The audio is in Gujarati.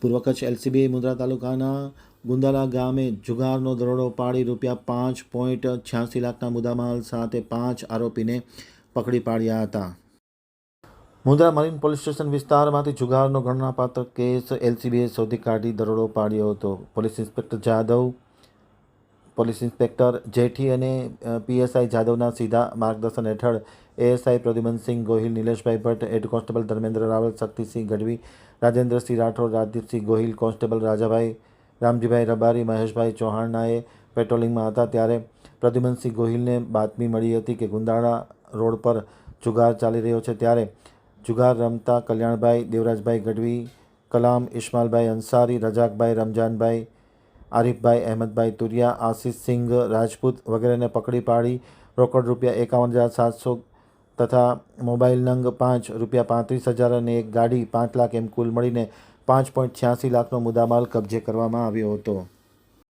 પૂર્વ કચ્છ એલસીબીએ મુંદ્રા તાલુકાના ગુંદાલા ગામે જુગારનો દરોડો પાડી ₹5.86 લાખના મુદ્દામાલ સાથે 5 આરોપીને પકડી પાડ્યા હતા. મુંદ્રા મરીન પોલીસ સ્ટેશન વિસ્તારમાંથી જુગારનો ગણનાપાત્ર કેસ એલસીબીએ શોધી કાઢી દરોડો પાડ્યો હતો. Police inspector Jadav, police inspector Jethi અને પીએસઆઈ જાદવના સીધા માર્ગદર્શન હેઠળ ASI Pradyumansinh Gohil, Nileshbhai Bhatt, head constable Dharmendra Rawal, Shaktisinh Gadhvi, Rajendrasinh Rathod, Rajdeepsinh Gohil, constable Rajabhai, Ramjibhai Rabari, Maheshbhai ચૌહાણનાએ પેટ્રોલિંગમાં હતા ત્યારે પ્રદ્યુમનસિંહ ગોહિલને બાતમી મળી હતી કે ગુંદાળા રોડ પર જુગાર ચાલી રહ્યો છે. ત્યારે જુગાર રમતા કલ્યાણભાઈ, દેવરાજભાઈ ગઢવી, કલામ, ઇસ્માલભાઈ અંસારી, રજાકભાઈ, રમજાનભાઈ, આરીફભાઈ, અહેમદભાઈ તુરિયા, આશિષસિંહ રાજપૂત વગેરેને પકડી પાડી રોકડ ₹51,700 તથા મોબાઈલ નંગ 5 ₹35,000 અને એક ગાડી 5 લાખ એમ કુલ મળીને 5.86 લાખનો મુદ્દામાલ કબજે કરવામાં આવ્યો હતો.